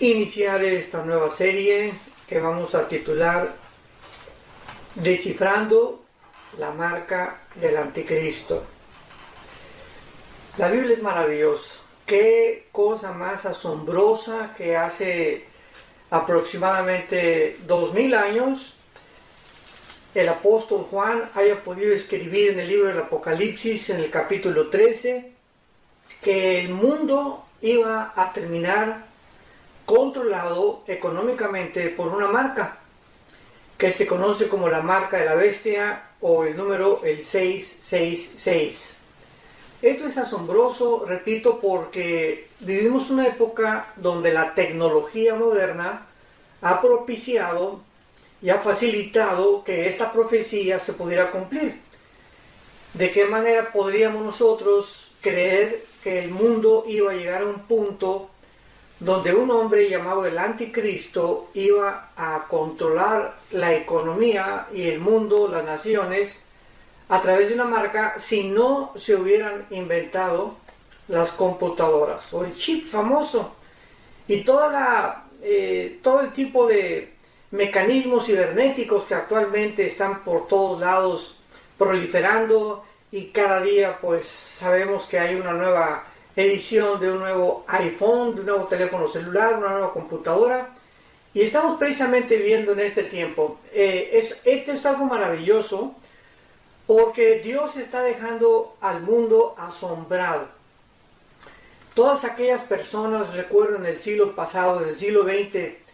iniciar esta nueva serie que vamos a titular Descifrando la marca del anticristo. La Biblia es maravillosa. Qué cosa más asombrosa que hace aproximadamente 2000 años el apóstol Juan haya podido escribir en el libro del Apocalipsis, en el capítulo 13, que el mundo iba a terminar controlado económicamente por una marca que se conoce como la marca de la bestia o el número el 666. Esto es asombroso, repito, porque vivimos una época donde la tecnología moderna ha propiciado y ha facilitado que esta profecía se pudiera cumplir. ¿De qué manera podríamos nosotros creer que el mundo iba a llegar a un punto donde un hombre llamado el anticristo iba a controlar la economía y el mundo, las naciones, a través de una marca, si no se hubieran inventado las computadoras o el chip famoso y todo el tipo de mecanismos cibernéticos que actualmente están por todos lados proliferando, y cada día pues sabemos que hay una nueva edición de un nuevo iPhone, de un nuevo teléfono celular, una nueva computadora, y estamos precisamente viviendo en este tiempo. Esto es algo maravilloso porque Dios está dejando al mundo asombrado. Todas aquellas personas, recuerdo en el siglo pasado, en el siglo XX,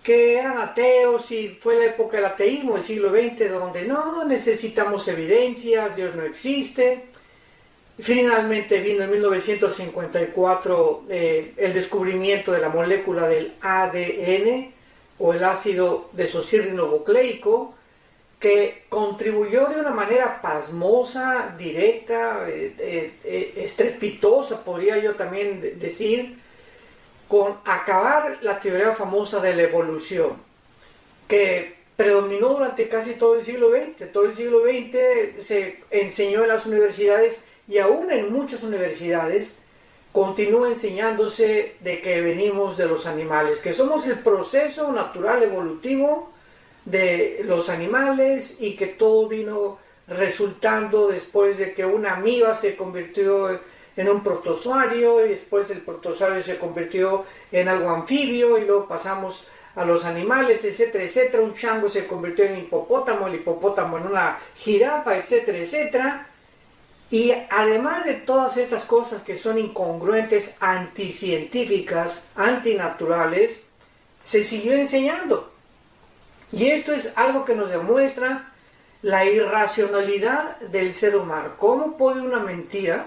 que eran ateos, y fue la época del ateísmo, el siglo XX, donde no necesitamos evidencias, Dios no existe. Finalmente vino en 1954 el descubrimiento de la molécula del ADN, o el ácido desoxirribonucleico, que contribuyó de una manera pasmosa, directa, estrepitosa, podría yo también decir, con acabar la teoría famosa de la evolución, que predominó durante casi todo el siglo XX. Todo el siglo XX se enseñó en las universidades, y aún en muchas universidades continúa enseñándose de que venimos de los animales, que somos el proceso natural evolutivo de los animales, y que todo vino resultando después de que una amiba se convirtió en un protozoario, y después el protozoario se convirtió en algo anfibio, y luego pasamos a los animales, etcétera, etcétera. Un chango se convirtió en hipopótamo, el hipopótamo en una jirafa, etcétera, etcétera. Y además de todas estas cosas que son incongruentes, anticientíficas, antinaturales, se siguió enseñando. Y esto es algo que nos demuestra la irracionalidad del ser humano. ¿Cómo puede una mentira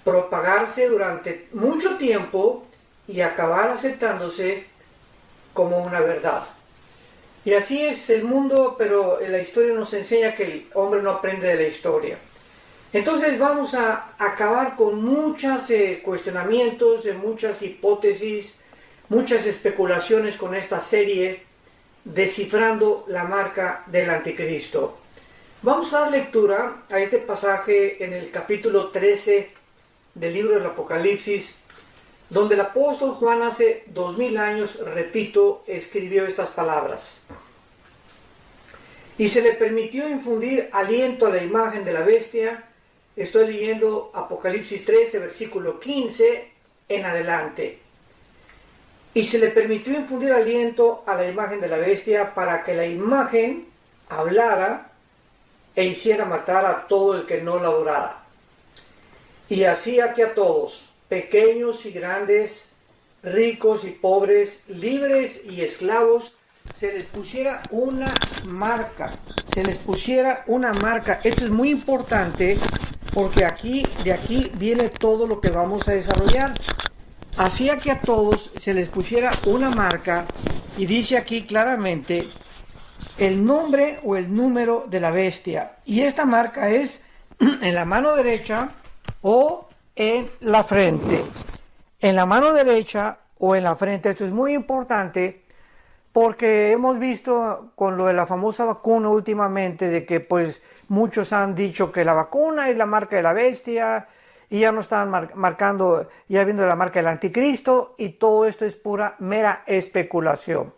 propagarse durante mucho tiempo y acabar aceptándose como una verdad? Y así es el mundo, pero la historia nos enseña que el hombre no aprende de la historia. Entonces vamos a acabar con muchos cuestionamientos, muchas hipótesis, muchas especulaciones con esta serie Descifrando la marca del anticristo. Vamos a dar lectura a este pasaje en el capítulo 13 del libro del Apocalipsis, donde el apóstol Juan hace 2000 años, repito, escribió estas palabras. Y se le permitió infundir aliento a la imagen de la bestia. Estoy leyendo Apocalipsis 13, versículo 15 en adelante. Y se le permitió infundir aliento a la imagen de la bestia para que la imagen hablara e hiciera matar a todo el que no la adorara. Y hacía que a todos, pequeños y grandes, ricos y pobres, libres y esclavos, se les pusiera una marca. Se les pusiera una marca. Esto es muy importante porque de aquí viene todo lo que vamos a desarrollar. Hacía que a todos se les pusiera una marca, y dice aquí claramente el nombre o el número de la bestia. Y esta marca es en la mano derecha o en la frente. En la mano derecha o en la frente. Esto es muy importante porque hemos visto con lo de la famosa vacuna últimamente de que pues muchos han dicho que la vacuna es la marca de la bestia, y ya no estaban marcando, ya viendo la marca del anticristo, y todo esto es pura, mera especulación.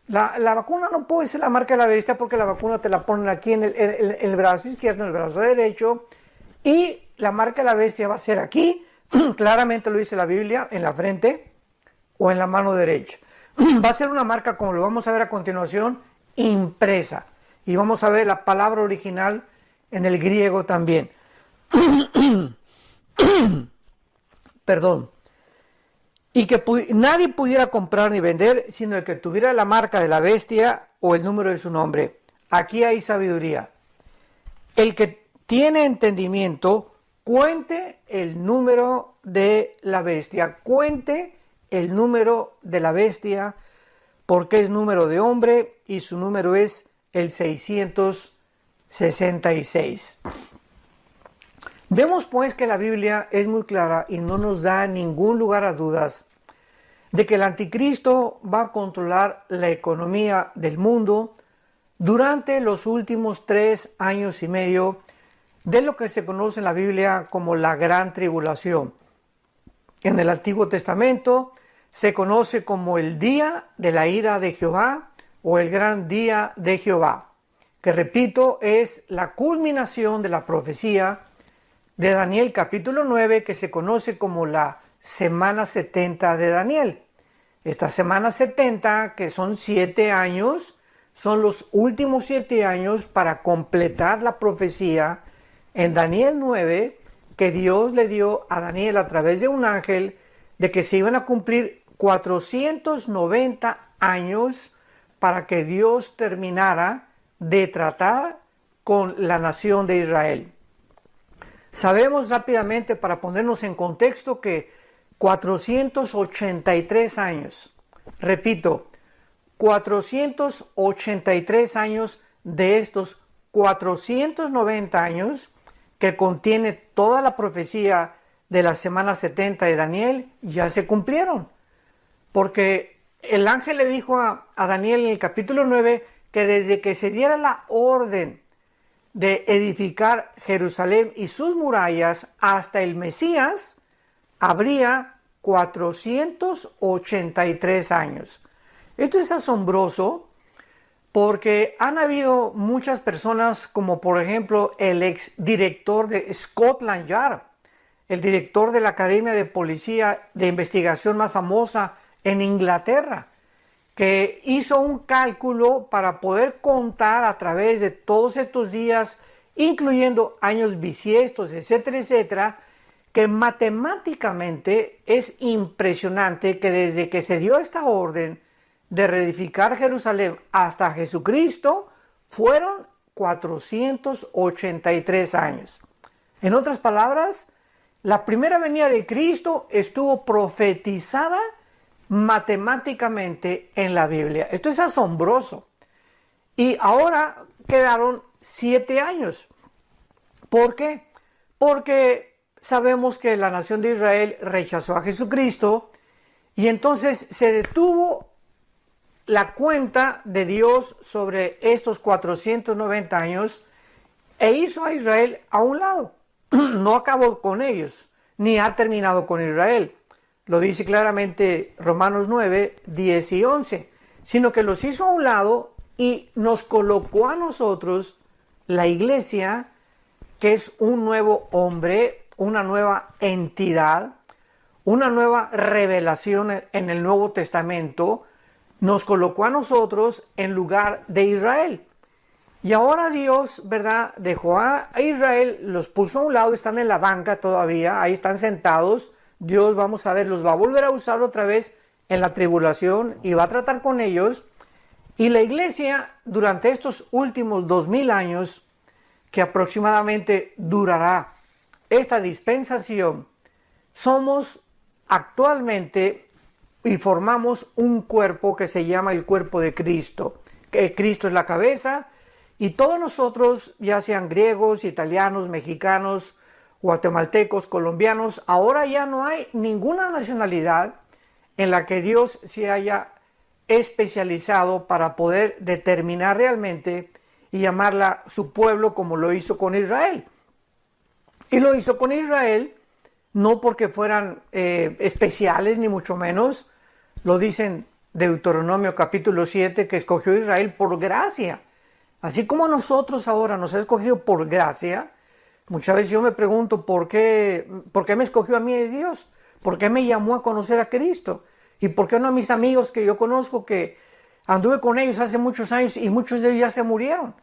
La vacuna no puede ser la marca de la bestia, porque la vacuna te la ponen aquí en el brazo izquierdo, en el brazo derecho, y la marca de la bestia va a ser aquí, claramente lo dice la Biblia, en la frente o en la mano derecha. Va a ser una marca, como lo vamos a ver a continuación, impresa. Y vamos a ver la palabra original en el griego también. Perdón. Y que nadie pudiera comprar ni vender, sino el que tuviera la marca de la bestia o el número de su nombre. Aquí hay sabiduría. El que tiene entendimiento, cuente el número de la bestia. Cuente el número de la bestia, porque es número de hombre y su número es el 666. Vemos pues que la Biblia es muy clara y no nos da ningún lugar a dudas de que el anticristo va a controlar la economía del mundo durante los últimos 3 años y medio de lo que se conoce en la Biblia como la Gran Tribulación. En el Antiguo Testamento se conoce como el día de la ira de Jehová o el gran día de Jehová, que repito, es la culminación de la profecía de Daniel capítulo 9, que se conoce como la semana 70 de Daniel. Esta semana 70, que son 7 años, son los últimos 7 años para completar la profecía en Daniel 9, que Dios le dio a Daniel a través de un ángel, de que se iban a cumplir 490 años para que Dios terminara de tratar con la nación de Israel. Sabemos rápidamente, para ponernos en contexto, que 483 años, repito, 483 años de estos 490 años que contiene toda la profecía de la semana 70 de Daniel, ya se cumplieron. Porque el ángel le dijo a Daniel en el capítulo 9 que desde que se diera la orden de edificar Jerusalén y sus murallas hasta el Mesías, habría 483 años. Esto es asombroso porque han habido muchas personas, como por ejemplo el ex director de Scotland Yard, el director de la Academia de Policía de Investigación más famosa en Inglaterra, que hizo un cálculo para poder contar a través de todos estos días, incluyendo años bisiestos, etcétera, etcétera, que matemáticamente es impresionante que desde que se dio esta orden de reedificar Jerusalén hasta Jesucristo, fueron 483 años. En otras palabras, la primera venida de Cristo estuvo profetizada matemáticamente en la Biblia. Esto es asombroso. Y ahora quedaron 7 años. ¿Por qué? Porque sabemos que la nación de Israel rechazó a Jesucristo y entonces se detuvo la cuenta de Dios sobre estos 490 años e hizo a Israel a un lado. No acabó con ellos, ni ha terminado con Israel. Lo dice claramente Romanos 9, 10 y 11, sino que los hizo a un lado y nos colocó a nosotros, la iglesia, que es un nuevo hombre, una nueva entidad, una nueva revelación en el Nuevo Testamento, nos colocó a nosotros en lugar de Israel. Y ahora Dios, ¿verdad?, dejó a Israel, los puso a un lado, están en la banca todavía, ahí están sentados. Dios, vamos a ver, los va a volver a usar otra vez en la tribulación y va a tratar con ellos. Y la iglesia, durante estos últimos 2000 años, que aproximadamente durará esta dispensación, somos actualmente y formamos un cuerpo que se llama el cuerpo de Cristo. Que Cristo es la cabeza y todos nosotros, ya sean griegos, italianos, mexicanos, guatemaltecos, colombianos, ahora ya no hay ninguna nacionalidad en la que Dios se haya especializado para poder determinar realmente y llamarla su pueblo, como lo hizo con Israel. Y lo hizo con Israel no porque fueran especiales, ni mucho menos. Lo dicen Deuteronomio capítulo 7, que escogió a Israel por gracia. Así como a nosotros ahora nos ha escogido por gracia, muchas veces yo me pregunto por qué me escogió a mí de Dios, por qué me llamó a conocer a Cristo, y por qué no a mis amigos que yo conozco, que anduve con ellos hace muchos años y muchos de ellos ya se murieron,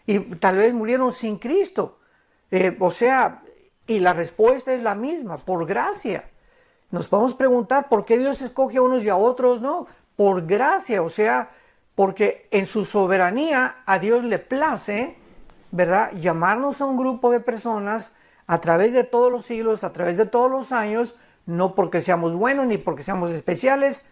y tal vez murieron sin Cristo. Y la respuesta es la misma, por gracia. Nos podemos preguntar por qué Dios escoge a unos y a otros no, por gracia, porque en su soberanía a Dios le place, ¿verdad?, llamarnos a un grupo de personas a través de todos los siglos, a través de todos los años, no porque seamos buenos ni porque seamos especiales,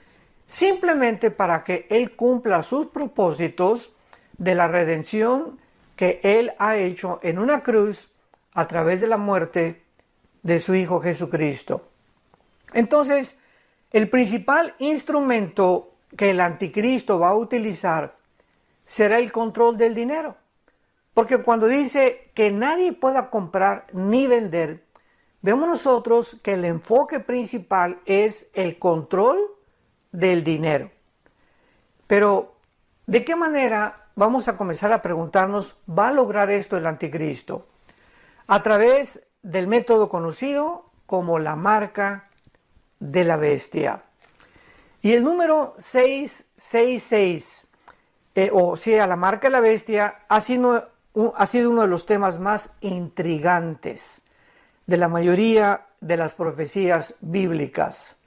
simplemente para que Él cumpla sus propósitos de la redención que Él ha hecho en una cruz a través de la muerte de su Hijo Jesucristo. Entonces, el principal instrumento que el anticristo va a utilizar será el control del dinero. Porque cuando dice que nadie pueda comprar ni vender, vemos nosotros que el enfoque principal es el control del dinero. Pero, ¿de qué manera vamos a comenzar a preguntarnos, va a lograr esto el anticristo? A través del método conocido como la marca de la bestia. Y el número 666, la marca de la bestia, ha sido uno de los temas más intrigantes de la mayoría de las profecías bíblicas,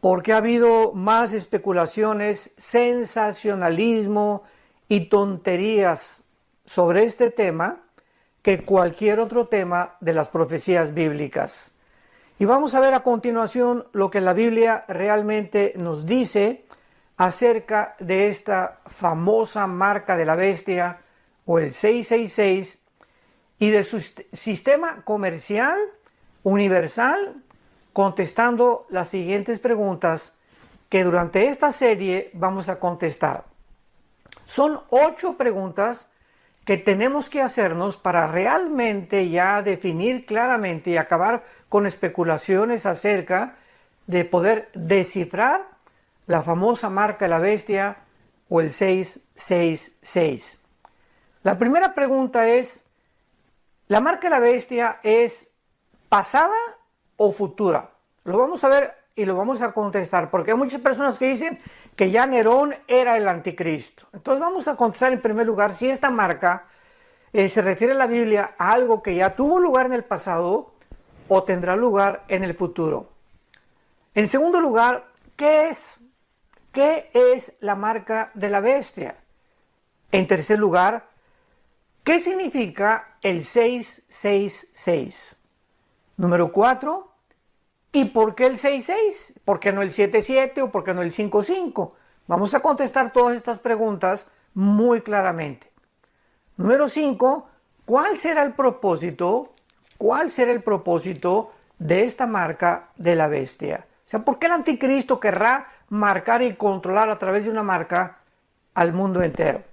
porque ha habido más especulaciones, sensacionalismo y tonterías sobre este tema que cualquier otro tema de las profecías bíblicas. Y vamos a ver a continuación lo que la Biblia realmente nos dice acerca de esta famosa marca de la bestia, o el 666, y de su sistema comercial universal, contestando las siguientes preguntas que durante esta serie vamos a contestar. Son 8 preguntas que tenemos que hacernos para realmente ya definir claramente y acabar con especulaciones acerca de poder descifrar la famosa marca de la bestia, o el 666. La primera pregunta es, ¿la marca de la bestia es pasada o futura? Lo vamos a ver y lo vamos a contestar, porque hay muchas personas que dicen que ya Nerón era el anticristo. Entonces vamos a contestar en primer lugar si esta marca se refiere a la Biblia a algo que ya tuvo lugar en el pasado o tendrá lugar en el futuro. En segundo lugar, ¿qué es la marca de la bestia? En tercer lugar, ¿qué significa el 666? Número 4, ¿y por qué el 66? ¿Por qué no el 77 o por qué no el 55? Vamos a contestar todas estas preguntas muy claramente. Número 5, ¿cuál será el propósito de esta marca de la bestia? ¿Por qué el anticristo querrá marcar y controlar a través de una marca al mundo entero?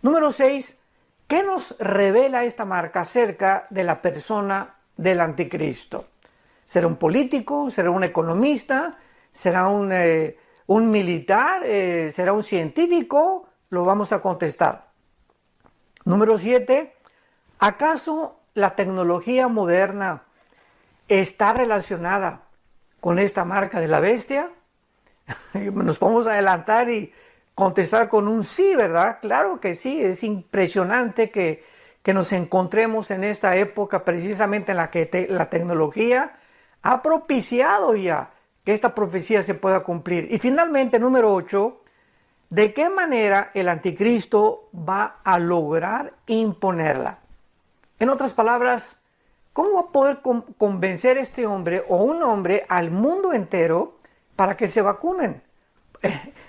Número 6, ¿qué nos revela esta marca acerca de la persona del anticristo? ¿Será un político? ¿Será un economista? ¿Será un militar? ¿Será un científico? Lo vamos a contestar. Número 7, ¿acaso la tecnología moderna está relacionada con esta marca de la bestia? Nos podemos adelantar y contestar con un sí, ¿verdad? Claro que sí, es impresionante que nos encontremos en esta época precisamente en la que la tecnología ha propiciado ya que esta profecía se pueda cumplir. Y finalmente, número 8, ¿de qué manera el anticristo va a lograr imponerla? En otras palabras, ¿cómo va a poder convencer este hombre o un hombre al mundo entero para que se vacunen?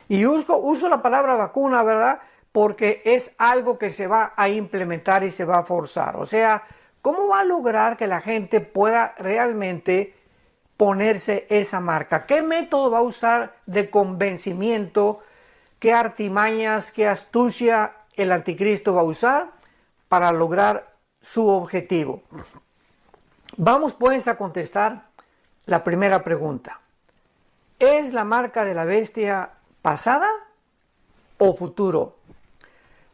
Y uso la palabra vacuna, ¿verdad? Porque es algo que se va a implementar y se va a forzar. ¿Cómo va a lograr que la gente pueda realmente ponerse esa marca? ¿Qué método va a usar de convencimiento? ¿Qué artimañas, qué astucia el anticristo va a usar para lograr su objetivo? Vamos pues a contestar la primera pregunta. ¿Es la marca de la bestia pasada o futuro?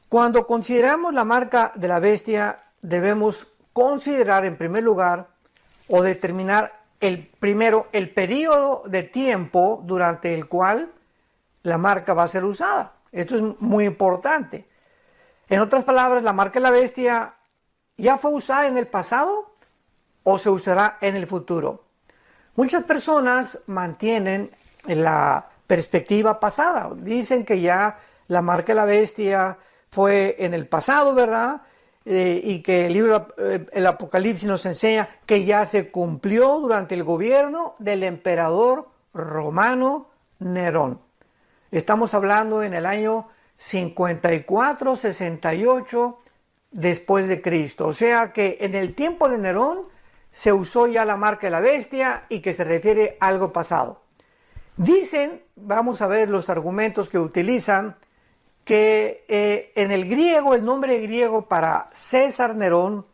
Cuando consideramos la marca de la bestia, debemos considerar en primer lugar o determinar el periodo de tiempo durante el cual la marca va a ser usada. Esto es muy importante. En otras palabras, la marca de la bestia ya fue usada en el pasado o se usará en el futuro. Muchas personas mantienen la perspectiva pasada. Dicen que ya la marca de la bestia fue en el pasado, ¿verdad? Y que el libro, el Apocalipsis nos enseña que ya se cumplió durante el gobierno del emperador romano Nerón. Estamos hablando en el año 54-68 después de Cristo. O sea que en el tiempo de Nerón se usó ya la marca de la bestia y que se refiere a algo pasado. Dicen, vamos a ver los argumentos que utilizan, que en el griego, el nombre griego para César Nerón,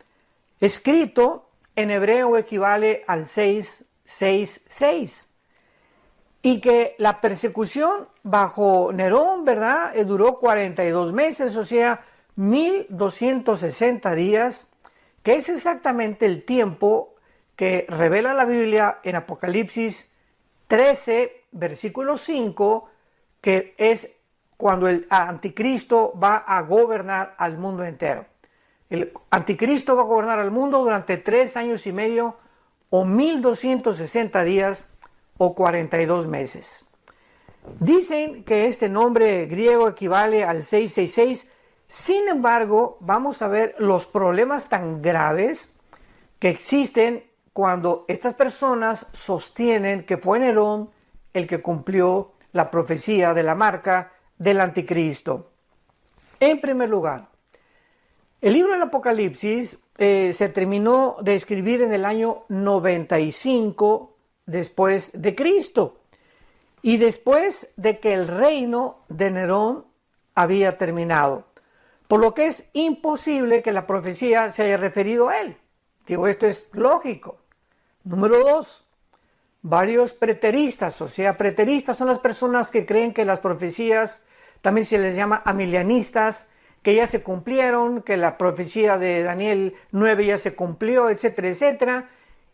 escrito en hebreo equivale al 666. Y que la persecución bajo Nerón, ¿verdad?, duró 42 meses, o sea, 1260 días, que es exactamente el tiempo que revela la Biblia en Apocalipsis 13, versículo 5, que es cuando el anticristo va a gobernar al mundo entero. El anticristo va a gobernar al mundo durante 3 años y medio o 1260 días o 42 meses. Dicen que este nombre griego equivale al 666. Sin embargo, vamos a ver los problemas tan graves que existen cuando estas personas sostienen que fue Nerón el que cumplió la profecía de la marca del anticristo. En primer lugar, el libro del Apocalipsis se terminó de escribir en el año 95 después de Cristo y después de que el reino de Nerón había terminado, por lo que es imposible que la profecía se haya referido a él. Digo, esto es lógico. Número 2, varios preteristas, o sea, preteristas son las personas que creen que las profecías, también se les llama amilianistas, que ya se cumplieron, que la profecía de Daniel 9 ya se cumplió, etcétera, etcétera,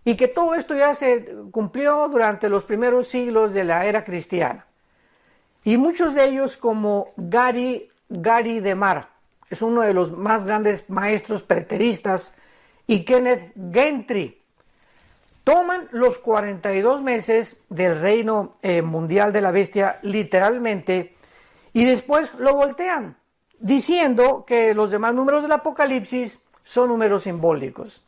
y que todo esto ya se cumplió durante los primeros siglos de la era cristiana. Y muchos de ellos, como Gary DeMar, es uno de los más grandes maestros preteristas, y Kenneth Gentry, toman los 42 meses del reino mundial de la bestia literalmente y después lo voltean, diciendo que los demás números del Apocalipsis son números simbólicos.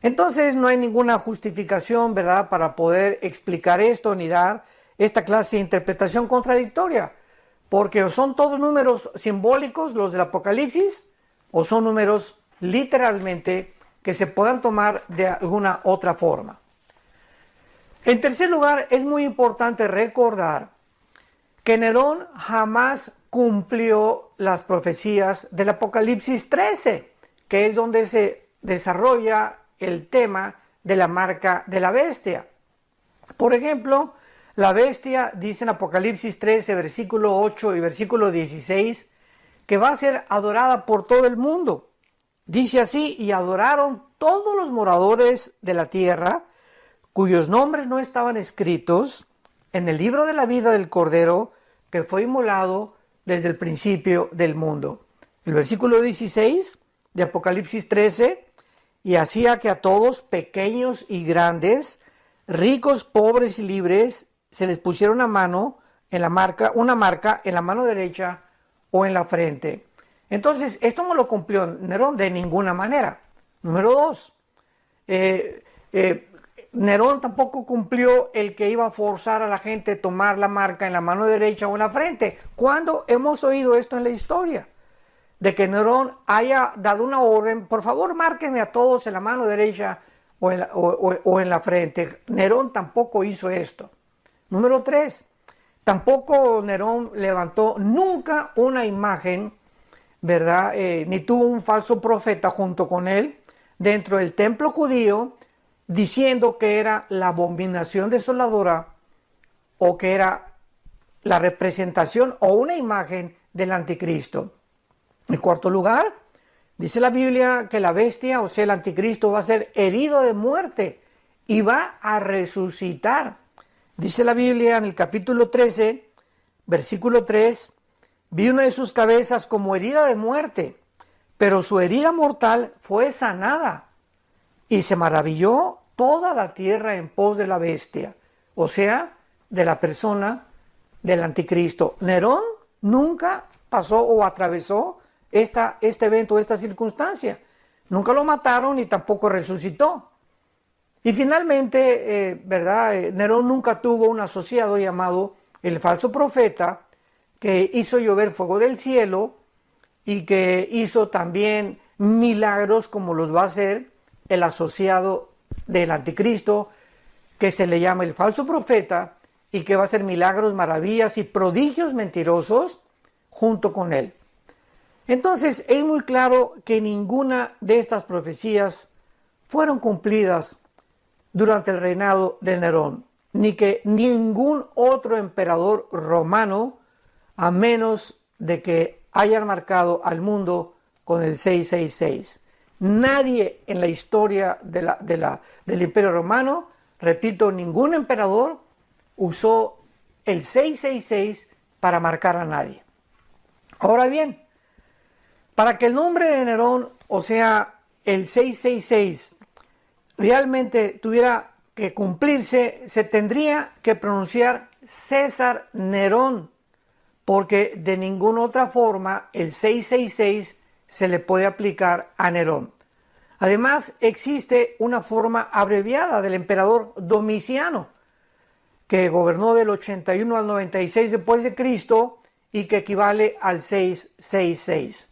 Entonces no hay ninguna justificación, ¿verdad?, para poder explicar esto ni dar esta clase de interpretación contradictoria, porque o son todos números simbólicos los del Apocalipsis o son números literalmente que se puedan tomar de alguna otra forma. En tercer lugar, es muy importante recordar que Nerón jamás cumplió las profecías del Apocalipsis 13, que es donde se desarrolla el tema de la marca de la bestia. Por ejemplo, la bestia dice en Apocalipsis 13, versículo 8 y versículo 16, que va a ser adorada por todo el mundo. Dice así: y adoraron todos los moradores de la tierra, cuyos nombres no estaban escritos en el libro de la vida del Cordero, que fue inmolado desde el principio del mundo. El versículo 16 de Apocalipsis 13, y hacía que a todos, pequeños y grandes, ricos, pobres y libres, se les pusiera una marca en la mano derecha o en la frente. Entonces, esto no lo cumplió Nerón de ninguna manera. Número 2, Nerón tampoco cumplió el que iba a forzar a la gente a tomar la marca en la mano derecha o en la frente. ¿Cuándo hemos oído esto en la historia? De que Nerón haya dado una orden: por favor, márquenme a todos en la mano derecha o en la frente. Nerón tampoco hizo esto. Número 3, tampoco Nerón levantó nunca una imagen, ¿verdad? Ni tuvo un falso profeta junto con él dentro del templo judío, diciendo que era la abominación desoladora o que era la representación o una imagen del anticristo. En cuarto lugar, dice la Biblia que la bestia, o sea, el anticristo, va a ser herido de muerte y va a resucitar. Dice la Biblia en el capítulo 13, versículo 3, vi una de sus cabezas como herida de muerte, pero su herida mortal fue sanada. Y se maravilló toda la tierra en pos de la bestia, o sea, de la persona del anticristo. Nerón nunca pasó o atravesó este evento, esta circunstancia. Nunca lo mataron y tampoco resucitó. Y finalmente, Nerón nunca tuvo un asociado llamado el falso profeta, que hizo llover fuego del cielo y que hizo también milagros como los va a hacer el asociado del anticristo, que se le llama el falso profeta y que va a hacer milagros, maravillas y prodigios mentirosos junto con él. Entonces es muy claro que ninguna de estas profecías fueron cumplidas durante el reinado de Nerón, ni que ningún otro emperador romano, a menos de que hayan marcado al mundo con el 666. Nadie en la historia del Imperio Romano, repito, ningún emperador usó el 666 para marcar a nadie. Ahora bien, para que el nombre de Nerón, o sea, el 666, realmente tuviera que cumplirse, se tendría que pronunciar César Nerón, porque de ninguna otra forma el 666 se le puede aplicar a Nerón. Además, existe una forma abreviada del emperador Domiciano, que gobernó del 81 al 96 después de Cristo y que equivale al 666.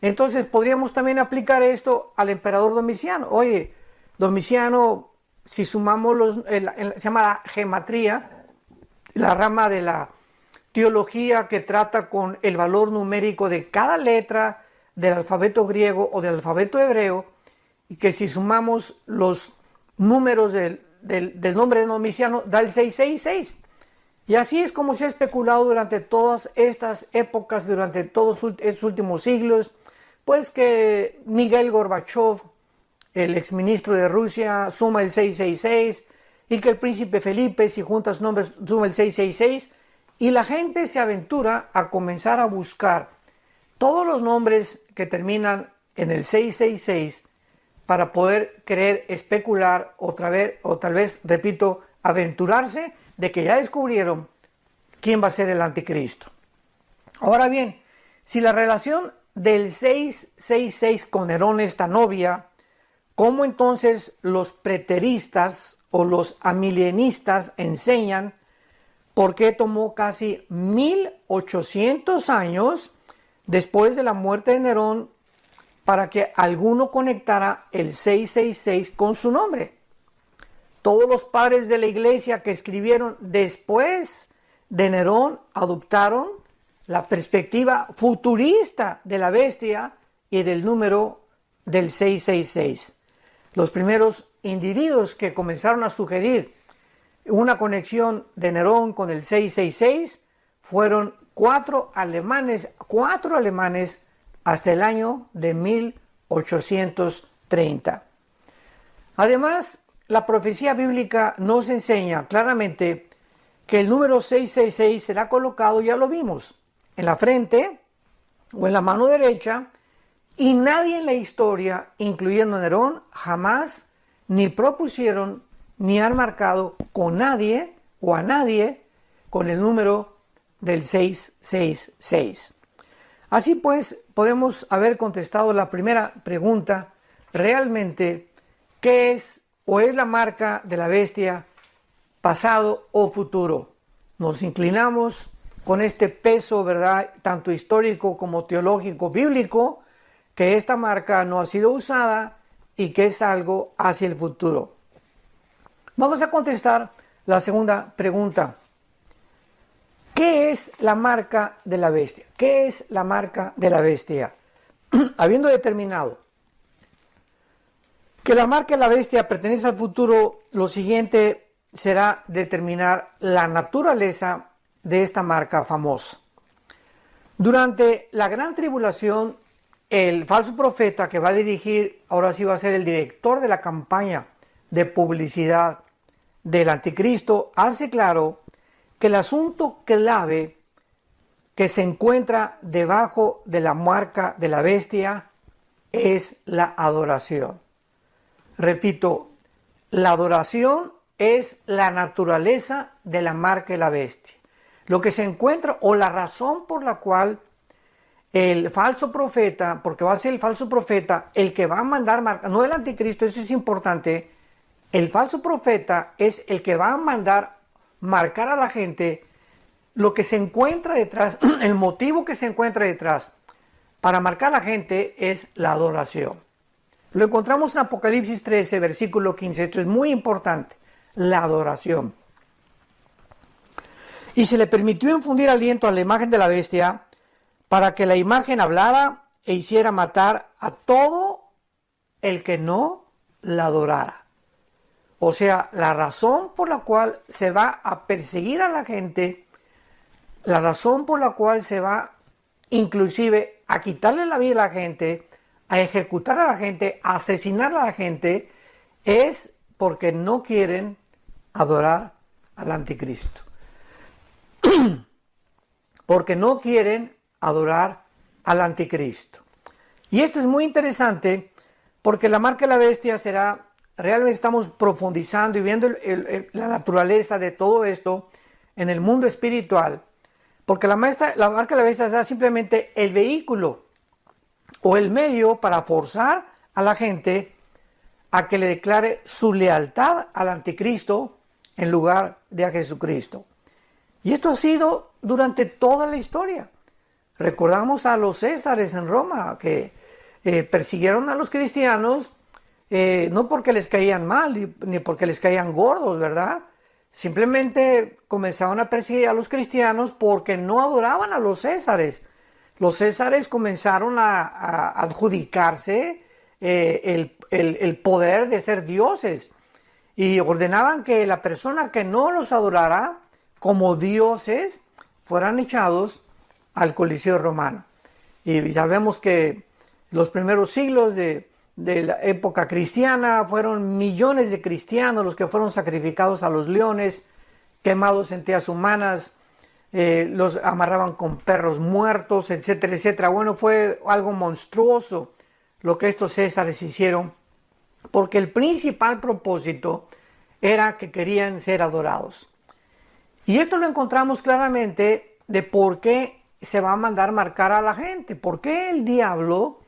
Entonces, podríamos también aplicar esto al emperador Domiciano. Oye, Domiciano, si sumamos se llama la gematría, la rama de la teología que trata con el valor numérico de cada letra del alfabeto griego o del alfabeto hebreo, y que si sumamos los números del nombre de Domiciano da el 666. Y así es como se ha especulado durante todas estas épocas, durante todos estos últimos siglos, pues que Miguel Gorbachev, el exministro de Rusia, suma el 666, y que el príncipe Felipe, si juntas nombres, suma el 666, y la gente se aventura a comenzar a buscar todos los nombres que terminan en el 666 para poder creer, especular o tal vez, repito, aventurarse de que ya descubrieron quién va a ser el anticristo. Ahora bien, si la relación del 666 con Nerón es tan obvia, ¿cómo entonces los preteristas o los amilienistas enseñan por qué tomó casi 1800 años después de la muerte de Nerón para que alguno conectara el 666 con su nombre? Todos los padres de la iglesia que escribieron después de Nerón adoptaron la perspectiva futurista de la bestia y del número del 666. Los primeros individuos que comenzaron a sugerir una conexión de Nerón con el 666 fueron cuatro alemanes hasta el año de 1830. Además, la profecía bíblica nos enseña claramente que el número 666 será colocado, ya lo vimos, en la frente o en la mano derecha, y nadie en la historia, incluyendo Nerón, jamás ni propusieron ni han marcado con nadie o a nadie con el número del 666. Así pues, podemos haber contestado la primera pregunta: ¿realmente qué es o es la marca de la bestia, pasado o futuro? Nos inclinamos con este peso, ¿verdad?, tanto histórico como teológico bíblico, que esta marca no ha sido usada y que es algo hacia el futuro. Vamos a contestar la segunda pregunta. ¿Qué es la marca de la bestia? ¿Qué es la marca de la bestia? Habiendo determinado Que la marca de la bestia pertenece al futuro, lo siguiente será determinar la naturaleza de esta marca famosa. Durante la gran tribulación, el falso profeta que va a dirigir, ahora sí va a ser el director de la campaña de publicidad del anticristo, hace claro que el asunto clave que se encuentra debajo de la marca de la bestia es la adoración. Repito, la adoración es la naturaleza de la marca de la bestia. Lo que se encuentra, o la razón por la cual el falso profeta, porque va a ser el falso profeta el que va a mandar marca, no el anticristo, eso es importante. El falso profeta es el que va a mandar marcar a la gente. Lo que se encuentra detrás, el motivo que se encuentra detrás para marcar a la gente es la adoración. Lo encontramos en Apocalipsis 13, versículo 15. Esto es muy importante, la adoración. Y se le permitió infundir aliento a la imagen de la bestia para que la imagen hablara e hiciera matar a todo el que no la adorara. O sea, la razón por la cual se va a perseguir a la gente, la razón por la cual se va inclusive a quitarle la vida a la gente, a ejecutar a la gente, a asesinar a la gente, es porque no quieren adorar al anticristo. Porque no quieren adorar al anticristo. Y esto es muy interesante porque la marca de la bestia será, realmente estamos profundizando y viendo la naturaleza de todo esto en el mundo espiritual, porque la marca de la bestia será simplemente el vehículo o el medio para forzar a la gente a que le declare su lealtad al anticristo en lugar de a Jesucristo. Y esto ha sido durante toda la historia. Recordamos a los césares en Roma que persiguieron a los cristianos no porque les caían mal ni porque les caían gordos, ¿verdad? Simplemente comenzaron a perseguir a los cristianos porque no adoraban a los césares. Los césares comenzaron a adjudicarse el poder de ser dioses y ordenaban que la persona que no los adorara como dioses fueran echados al Coliseo romano. Y ya vemos que los primeros siglos de la época cristiana fueron millones de cristianos los que fueron sacrificados a los leones, quemados en teas humanas, los amarraban con perros muertos, etcétera, etcétera. Bueno, fue algo monstruoso lo que estos césares hicieron, porque el principal propósito era que querían ser adorados. Y esto lo encontramos claramente de por qué se va a mandar marcar a la gente. ¿Por qué el diablo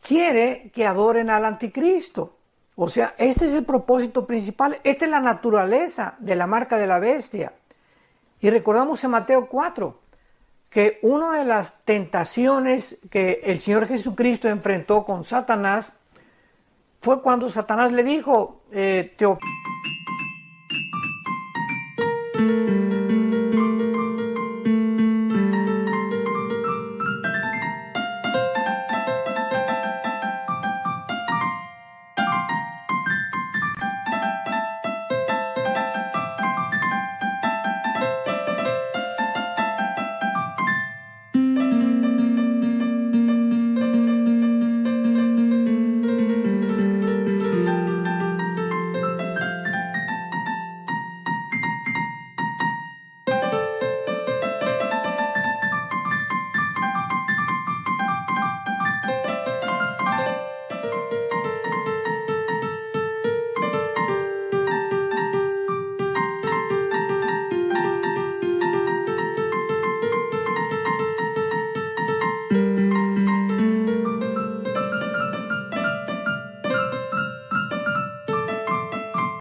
quiere que adoren al anticristo? O sea, este es el propósito principal. Esta es la naturaleza de la marca de la bestia. Y recordamos en Mateo 4 que una de las tentaciones que el Señor Jesucristo enfrentó con Satanás fue cuando Satanás le dijo,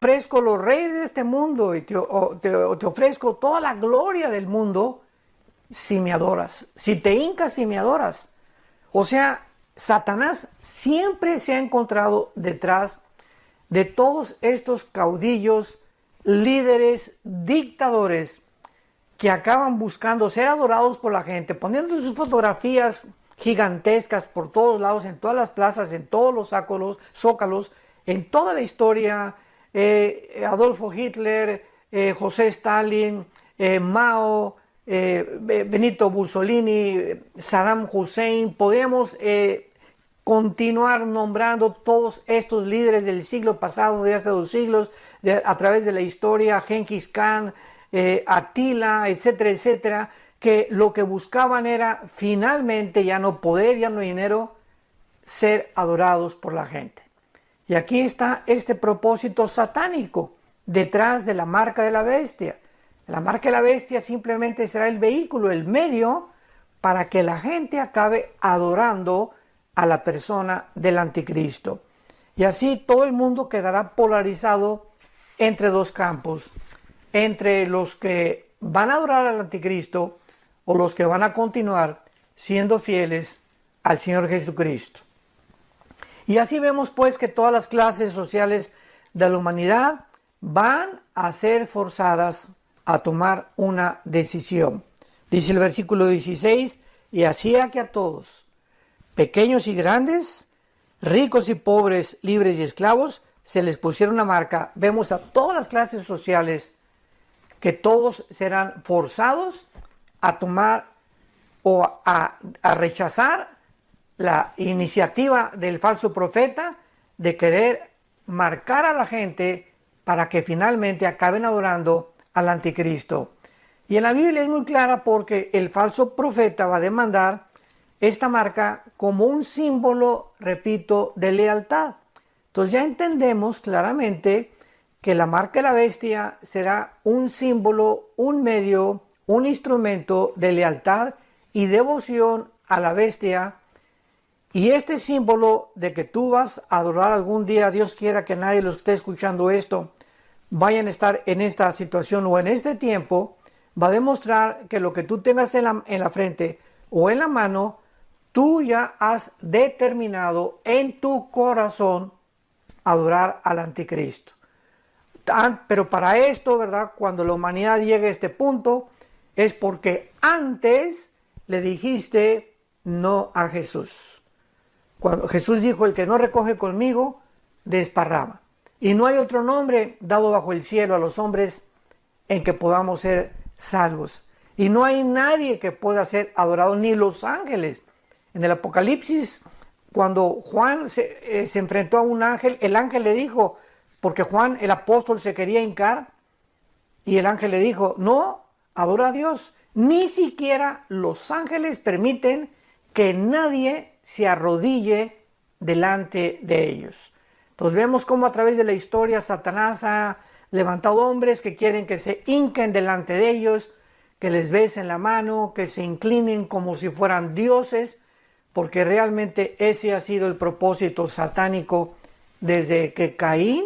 ofrezco los reyes de este mundo y te ofrezco toda la gloria del mundo si me adoras, si te hincas y me adoras. O sea, Satanás siempre se ha encontrado detrás de todos estos caudillos, líderes, dictadores que acaban buscando ser adorados por la gente, poniendo sus fotografías gigantescas por todos lados, en todas las plazas, en todos los zócalos, en toda la historia, Adolfo Hitler, José Stalin, Mao, Benito Mussolini, Saddam Hussein, podríamos continuar nombrando todos estos líderes del siglo pasado, de hace 2 siglos, a través de la historia, Genghis Khan, Atila, etcétera, etcétera, que lo que buscaban era finalmente ya no poder, ya no dinero, ser adorados por la gente. Y aquí está este propósito satánico detrás de la marca de la bestia. La marca de la bestia simplemente será el vehículo, el medio para que la gente acabe adorando a la persona del anticristo. Y así todo el mundo quedará polarizado entre 2 campos, entre los que van a adorar al anticristo o los que van a continuar siendo fieles al Señor Jesucristo. Y así vemos pues que todas las clases sociales de la humanidad van a ser forzadas a tomar una decisión. Dice el versículo 16, y hacía que a todos, pequeños y grandes, ricos y pobres, libres y esclavos, se les pusiera una marca. Vemos a todas las clases sociales que todos serán forzados a tomar o a rechazar la iniciativa del falso profeta de querer marcar a la gente para que finalmente acaben adorando al anticristo. Y en la Biblia es muy clara porque el falso profeta va a demandar esta marca como un símbolo, repito, de lealtad. Entonces ya entendemos claramente que la marca de la bestia será un símbolo, un medio, un instrumento de lealtad y devoción a la bestia. Y este símbolo de que tú vas a adorar algún día, Dios quiera que nadie de los que esté escuchando esto vayan a estar en esta situación o en este tiempo, va a demostrar que lo que tú tengas en la frente o en la mano, tú ya has determinado en tu corazón adorar al anticristo. Pero para esto, ¿verdad? Cuando la humanidad llegue a este punto, es porque antes le dijiste no a Jesús. Cuando Jesús dijo, el que no recoge conmigo, desparrama. Y no hay otro nombre dado bajo el cielo a los hombres en que podamos ser salvos. Y no hay nadie que pueda ser adorado, ni los ángeles. En el Apocalipsis, cuando Juan se enfrentó a un ángel, el ángel le dijo, porque Juan el apóstol se quería hincar, y el ángel le dijo, no, adora a Dios. Ni siquiera los ángeles permiten que nadie se arrodille delante de ellos. Entonces vemos cómo a través de la historia Satanás ha levantado hombres que quieren que se hinquen delante de ellos, que les besen la mano, que se inclinen como si fueran dioses, porque realmente ese ha sido el propósito satánico desde que Caín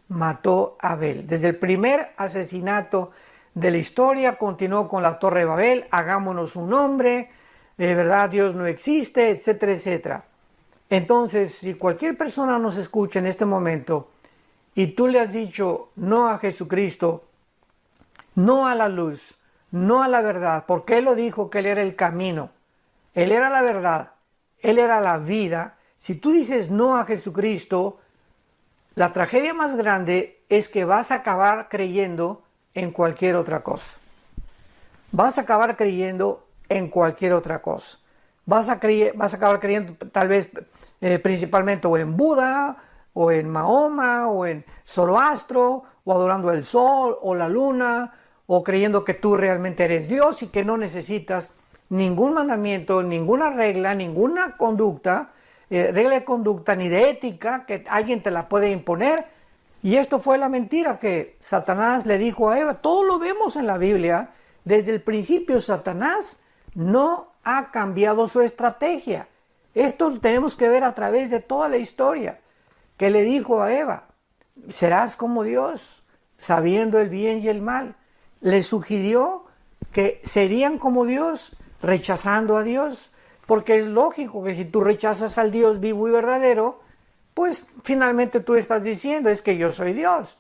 mató a Abel. Desde el primer asesinato de la historia continuó con la Torre de Babel, hagámonos un nombre, de verdad Dios no existe, etcétera, etcétera. Entonces, si cualquier persona nos escucha en este momento y tú le has dicho no a Jesucristo, no a la luz, no a la verdad, porque Él lo dijo que Él era el camino, Él era la verdad, Él era la vida. Si tú dices no a Jesucristo, la tragedia más grande es que vas a acabar creyendo en cualquier otra cosa. Vas a acabar creyendo en cualquier otra cosa. Vas a acabar creyendo tal vez principalmente o en Buda, o en Mahoma, o en Zoroastro, o adorando el sol, o la luna, o creyendo que tú realmente eres Dios y que no necesitas ningún mandamiento, ninguna regla, ninguna conducta, regla de conducta ni de ética que alguien te la puede imponer. Y esto fue la mentira que Satanás le dijo a Eva. Todo lo vemos en la Biblia. Desde el principio Satanás no ha cambiado su estrategia. Esto lo tenemos que ver a través de toda la historia. Que le dijo a Eva, serás como Dios, sabiendo el bien y el mal. Le sugirió que serían como Dios, rechazando a Dios. Porque es lógico que si tú rechazas al Dios vivo y verdadero, pues finalmente tú estás diciendo, es que yo soy Dios.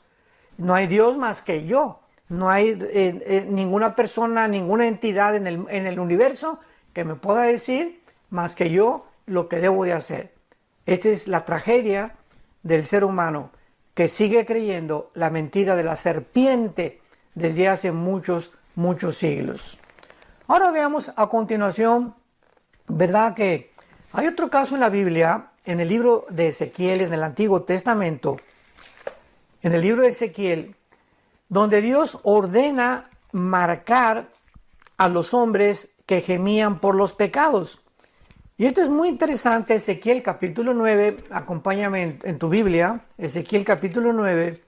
No hay Dios más que yo. No hay ninguna persona, ninguna entidad en el universo que me pueda decir más que yo lo que debo de hacer. Esta es la tragedia del ser humano que sigue creyendo la mentira de la serpiente desde hace muchos siglos. Ahora veamos a continuación, ¿verdad? Que hay otro caso en la Biblia, en el libro de Ezequiel, en el Antiguo Testamento, en el libro de Ezequiel, donde Dios ordena marcar a los hombres que gemían por los pecados. Y esto es muy interesante, Ezequiel capítulo 9, acompáñame en tu Biblia, Ezequiel capítulo 9,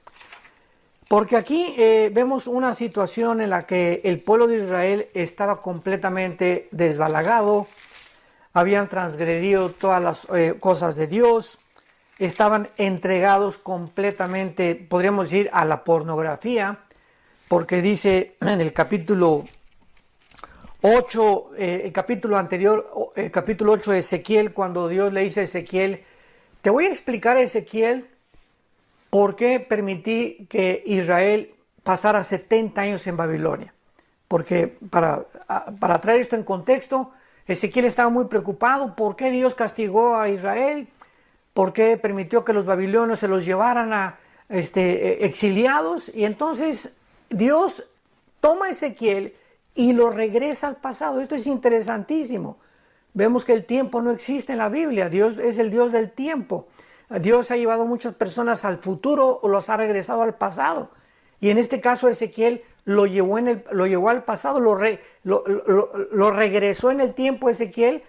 porque aquí vemos una situación en la que el pueblo de Israel estaba completamente desbalagado, habían transgredido todas las cosas de Dios, estaban entregados completamente, podríamos decir, a la pornografía, porque dice en el capítulo 8, el capítulo anterior, el capítulo 8 de Ezequiel, cuando Dios le dice a Ezequiel, te voy a explicar, Ezequiel, por qué permití que Israel pasara 70 años en Babilonia. Porque para traer esto en contexto, Ezequiel estaba muy preocupado. ¿Por qué Dios castigó a Israel? ¿Por qué permitió que los babilonios se los llevaran a exiliados? Y entonces Dios toma a Ezequiel y lo regresa al pasado. Esto es interesantísimo. Vemos que el tiempo no existe en la Biblia. Dios es el Dios del tiempo. Dios ha llevado a muchas personas al futuro o los ha regresado al pasado. Y en este caso Ezequiel lo llevó al pasado, lo regresó en el tiempo Ezequiel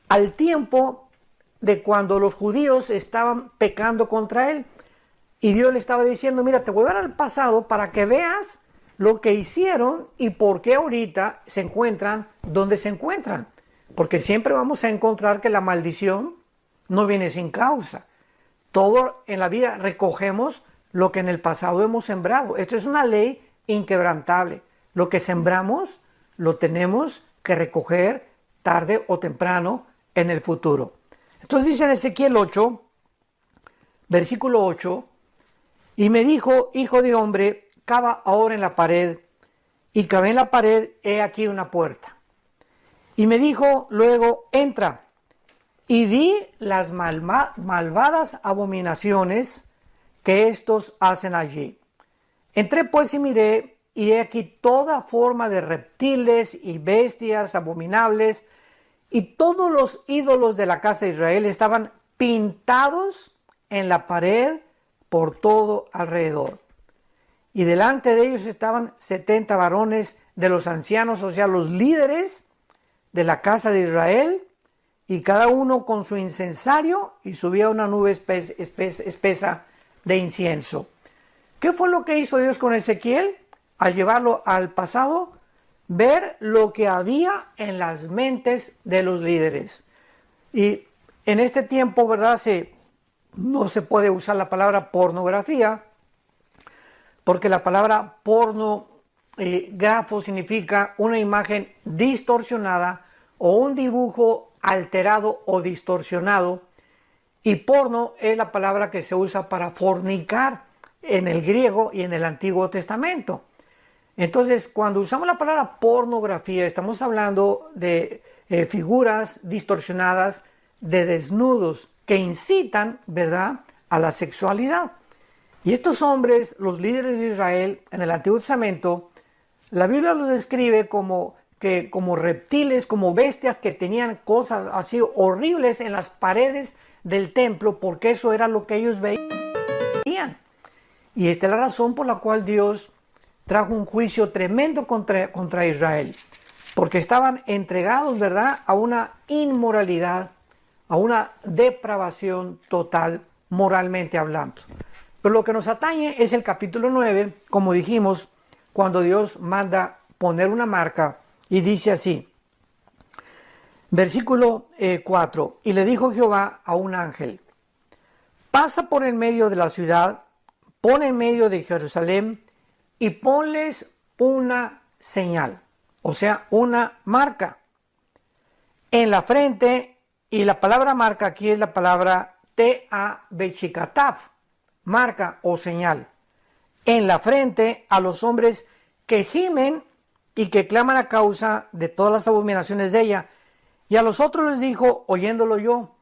al tiempo de cuando los judíos estaban pecando contra él. Y Dios le estaba diciendo, mira, te voy a dar al pasado para que veas lo que hicieron y por qué ahorita se encuentran donde se encuentran. Porque siempre vamos a encontrar que la maldición no viene sin causa. Todo en la vida recogemos lo que en el pasado hemos sembrado. Esto es una ley inquebrantable. Lo que sembramos lo tenemos que recoger tarde o temprano en el futuro. Entonces dice en Ezequiel 8, versículo 8, y me dijo, hijo de hombre, cava ahora en la pared, y cavé en la pared, he aquí una puerta. Y me dijo luego, entra, y di las malvadas abominaciones que estos hacen allí. Entré pues y miré, y he aquí toda forma de reptiles y bestias abominables, y todos los ídolos de la casa de Israel estaban pintados en la pared por todo alrededor. Y delante de ellos estaban 70 varones de los ancianos, o sea, los líderes de la casa de Israel, y cada uno con su incensario, y subía una nube espesa de incienso. ¿Qué fue lo que hizo Dios con Ezequiel? Al llevarlo al pasado, ver lo que había en las mentes de los líderes. Y en este tiempo, ¿verdad? No se puede usar la palabra pornografía, porque la palabra pornografo significa una imagen distorsionada o un dibujo alterado o distorsionado, y porno es la palabra que se usa para fornicar en el griego y en el Antiguo Testamento. Entonces, cuando usamos la palabra pornografía, estamos hablando de figuras distorsionadas de desnudos que incitan, ¿verdad?, a la sexualidad. Y estos hombres, los líderes de Israel en el Antiguo Testamento, la Biblia los describe como reptiles, como bestias que tenían cosas así horribles en las paredes del templo, porque eso era lo que ellos veían. Y esta es la razón por la cual Dios trajo un juicio tremendo contra Israel, porque estaban entregados, ¿verdad?, a una inmoralidad, a una depravación total, moralmente hablando. Pero lo que nos atañe es el capítulo 9, como dijimos, cuando Dios manda poner una marca, y dice así, versículo 4, y le dijo Jehová a un ángel, pasa por en medio de la ciudad, pon en medio de Jerusalén, y ponles una señal, o sea, una marca, en la frente, y la palabra marca aquí es la palabra T-A-B-Chikataf, marca o señal, en la frente a los hombres que gimen y que claman a causa de todas las abominaciones de ella. Y a los otros les dijo, oyéndolo yo,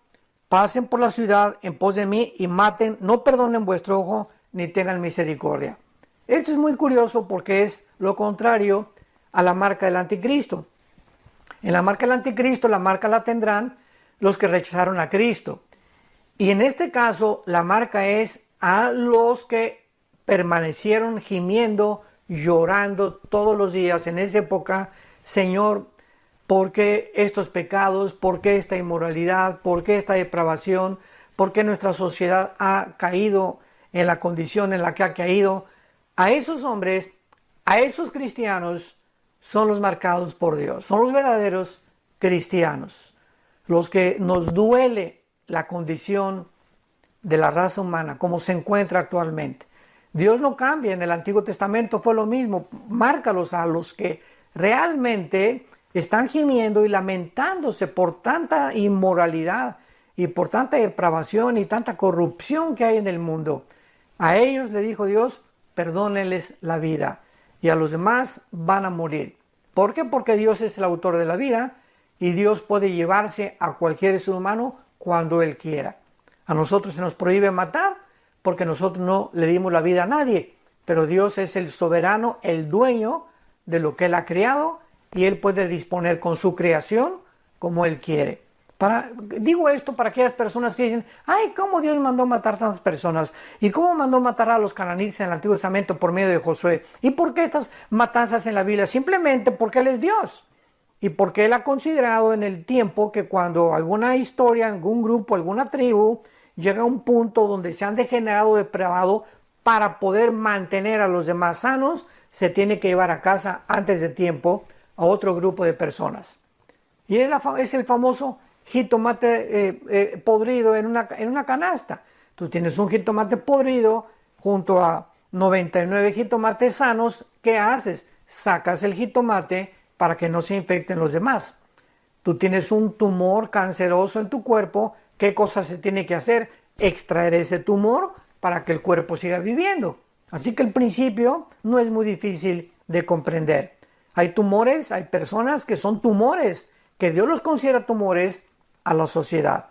pasen por la ciudad en pos de mí y maten, no perdonen vuestro ojo, ni tengan misericordia. Esto es muy curioso porque es lo contrario a la marca del anticristo. En la marca del anticristo, la marca la tendrán los que rechazaron a Cristo. Y en este caso, la marca es a los que permanecieron gimiendo, llorando todos los días en esa época: Señor, ¿por qué estos pecados? ¿Por qué esta inmoralidad? ¿Por qué esta depravación? ¿Por qué nuestra sociedad ha caído en la condición en la que ha caído? A esos hombres, a esos cristianos, son los marcados por Dios. Son los verdaderos cristianos. Los que nos duele la condición de la raza humana, como se encuentra actualmente. Dios no cambia. En el Antiguo Testamento fue lo mismo. Márcalos a los que realmente están gimiendo y lamentándose por tanta inmoralidad y por tanta depravación y tanta corrupción que hay en el mundo. A ellos le dijo Dios: perdónenles la vida, y a los demás van a morir. ¿Por qué? Porque Dios es el autor de la vida y Dios puede llevarse a cualquier ser humano cuando Él quiera. A nosotros se nos prohíbe matar porque nosotros no le dimos la vida a nadie, pero Dios es el soberano, el dueño de lo que Él ha creado, y Él puede disponer con su creación como Él quiere. Digo esto para aquellas personas que dicen: ay, ¿cómo Dios mandó matar tantas personas? ¿Y cómo mandó matar a los cananitas en el Antiguo Testamento por medio de Josué? ¿Y por qué estas matanzas en la Biblia? Simplemente porque Él es Dios. Y porque Él ha considerado en el tiempo que cuando alguna historia, algún grupo, alguna tribu llega a un punto donde se han degenerado, depravado, para poder mantener a los demás sanos, se tiene que llevar a casa antes de tiempo a otro grupo de personas. Y es el famoso jitomate podrido en una canasta. Tú tienes un jitomate podrido junto a 99 jitomates sanos. ¿Qué haces? Sacas el jitomate para que no se infecten los demás. Tú tienes un tumor canceroso en tu cuerpo. ¿Qué cosa se tiene que hacer? Extraer ese tumor para que el cuerpo siga viviendo. Así que el principio no es muy difícil de comprender. Hay tumores, hay personas que son tumores, que Dios los considera tumores a la sociedad.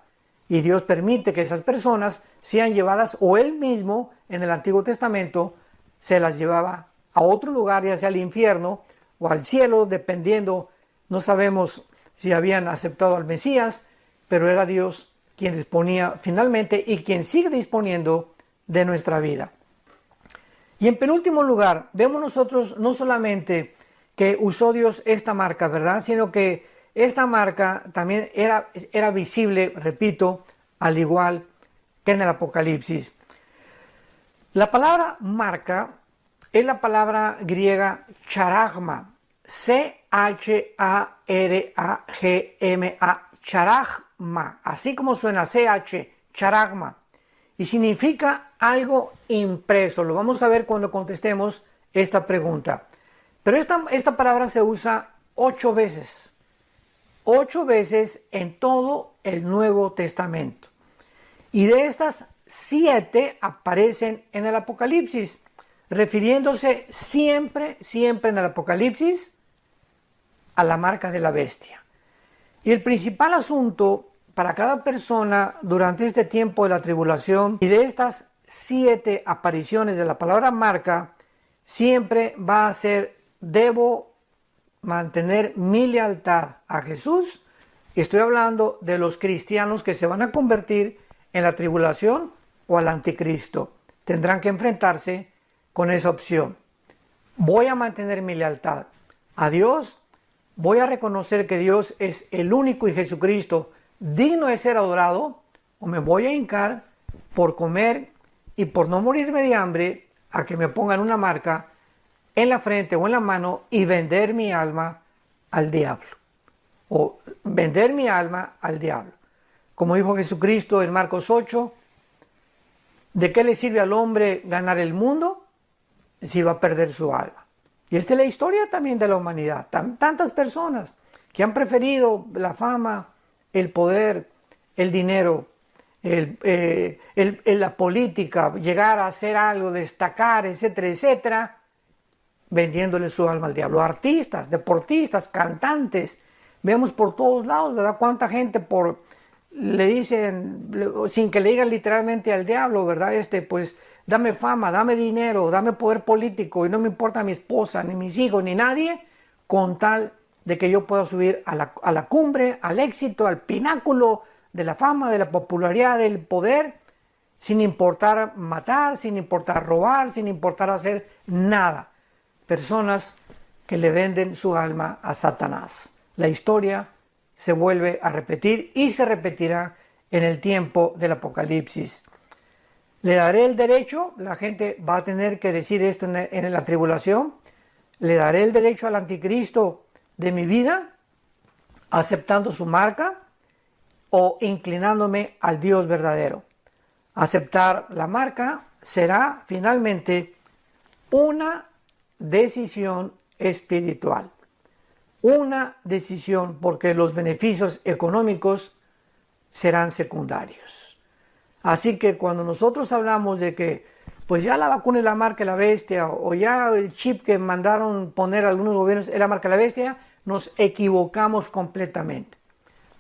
Y Dios permite que esas personas sean llevadas, o Él mismo en el Antiguo Testamento se las llevaba a otro lugar, ya sea al infierno o al cielo, dependiendo. No sabemos si habían aceptado al Mesías, pero era Dios quien disponía finalmente y quien sigue disponiendo de nuestra vida. Y en penúltimo lugar, vemos nosotros no solamente que usó Dios esta marca, ¿verdad?, sino que esta marca también era visible, repito, al igual que en el Apocalipsis. La palabra marca es la palabra griega charagma, C-H-A-R-A-G-M-A, charagma, así como suena, C-H, charagma, y significa algo impreso. Lo vamos a ver cuando contestemos esta pregunta. Pero esta palabra se usa 8 veces. 8 veces en todo el Nuevo Testamento. Y de estas, 7 aparecen en el Apocalipsis, refiriéndose siempre en el Apocalipsis a la marca de la bestia. Y el principal asunto para cada persona durante este tiempo de la tribulación, y de estas 7 apariciones de la palabra marca, siempre va a ser: debo mantener mi lealtad a Jesús. Estoy hablando de los cristianos que se van a convertir en la tribulación o al anticristo. Tendrán que enfrentarse con esa opción. Voy a mantener mi lealtad a Dios. Voy a reconocer que Dios es el único y Jesucristo digno de ser adorado, o me voy a hincar por comer y por no morirme de hambre a que me pongan una marca en la frente o en la mano y vender mi alma al diablo. O vender mi alma al diablo. Como dijo Jesucristo en Marcos 8, ¿de qué le sirve al hombre ganar el mundo si va a perder su alma? Y esta es la historia también de la humanidad. Tantas personas que han preferido la fama, el poder, el dinero, la política, llegar a hacer algo, destacar, etcétera, etcétera, vendiéndole su alma al diablo. Artistas, deportistas, cantantes, vemos por todos lados, ¿verdad?, cuánta gente por le dicen, sin que le digan literalmente al diablo, ¿verdad? Pues dame fama, dame dinero, dame poder político y no me importa mi esposa, ni mis hijos, ni nadie, con tal de que yo pueda subir a la cumbre, al éxito, al pináculo de la fama, de la popularidad, del poder, sin importar matar, sin importar robar, sin importar hacer nada. Personas que le venden su alma a Satanás. La historia se vuelve a repetir y se repetirá en el tiempo del Apocalipsis. Le daré el derecho, la gente va a tener que decir esto en la tribulación, le daré el derecho al anticristo de mi vida, aceptando su marca o inclinándome al Dios verdadero. Aceptar la marca será finalmente una decisión espiritual. Una decisión porque los beneficios económicos serán secundarios. Así que cuando nosotros hablamos de que pues ya la vacuna es la marca de la bestia o ya el chip que mandaron poner algunos gobiernos es la marca de la bestia, nos equivocamos completamente.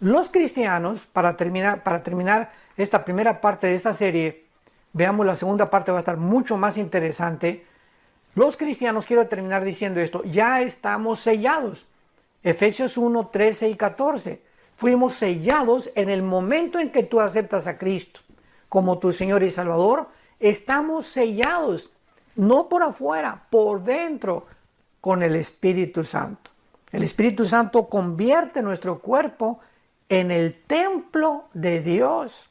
Los cristianos, para terminar esta primera parte de esta serie, veamos la segunda parte, va a estar mucho más interesante. Los cristianos, quiero terminar diciendo esto, ya estamos sellados. Efesios 1, 13 y 14. Fuimos sellados en el momento en que tú aceptas a Cristo como tu Señor y Salvador. Estamos sellados, no por afuera, por dentro, con el Espíritu Santo. El Espíritu Santo convierte nuestro cuerpo en el templo de Dios.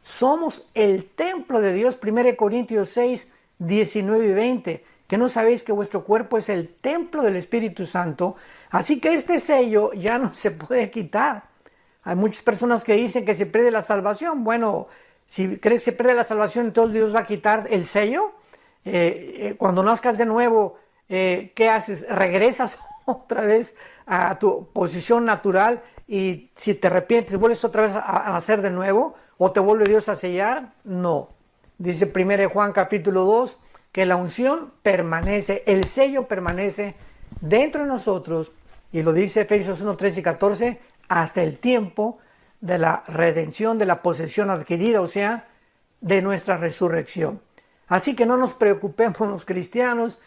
Somos el templo de Dios. 1 Corintios 6, 19 y 20. Que no sabéis que vuestro cuerpo es el templo del Espíritu Santo. Así que este sello ya no se puede quitar. Hay muchas personas que dicen que se pierde la salvación. Bueno, si crees que se pierde la salvación, entonces Dios va a quitar el sello. Cuando nazcas de nuevo, ¿qué haces? Regresas otra vez a tu posición natural y si te arrepientes, ¿vuelves otra vez a nacer de nuevo? ¿O te vuelve Dios a sellar? No. Dice 1 Juan capítulo 2 que la unción permanece, el sello permanece dentro de nosotros, y lo dice Efesios 1, 13 y 14, hasta el tiempo de la redención, de la posesión adquirida, o sea, de nuestra resurrección. Así que no nos preocupemos los cristianos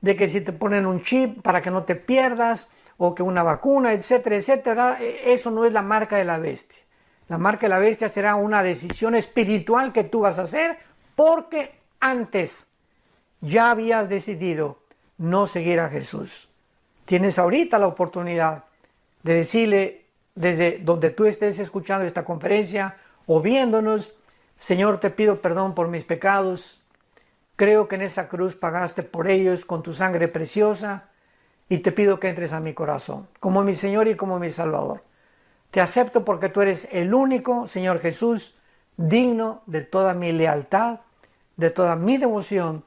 de que si te ponen un chip para que no te pierdas, o que una vacuna, etcétera, etcétera, eso no es la marca de la bestia. La marca de la bestia será una decisión espiritual que tú vas a hacer porque antes ya habías decidido no seguir a Jesús. Tienes ahorita la oportunidad de decirle desde donde tú estés escuchando esta conferencia o viéndonos: Señor, te pido perdón por mis pecados. Creo que en esa cruz pagaste por ellos con tu sangre preciosa y te pido que entres a mi corazón como mi Señor y como mi Salvador. Te acepto porque tú eres el único, Señor Jesús, digno de toda mi lealtad, de toda mi devoción,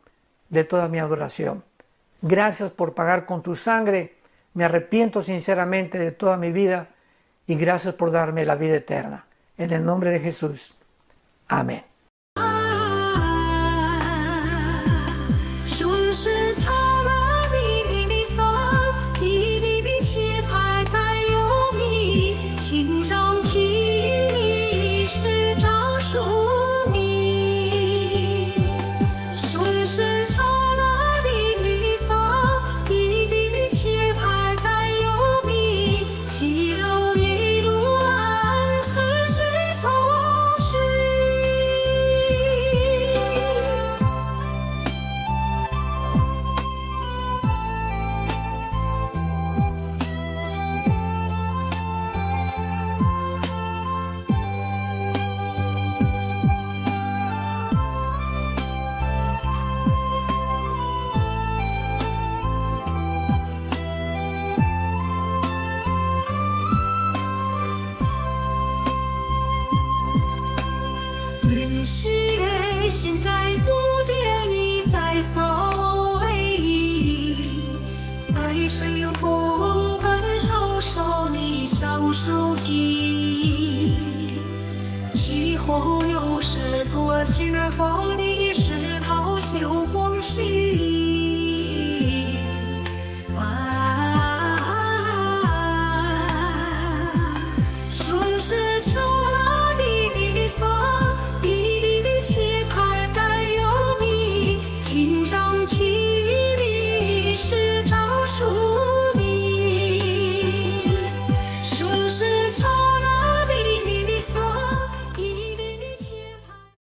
de toda mi adoración. Gracias por pagar con tu sangre. Me arrepiento sinceramente de toda mi vida y gracias por darme la vida eterna. En el nombre de Jesús. Amén.后又是多心而放的石头修红石。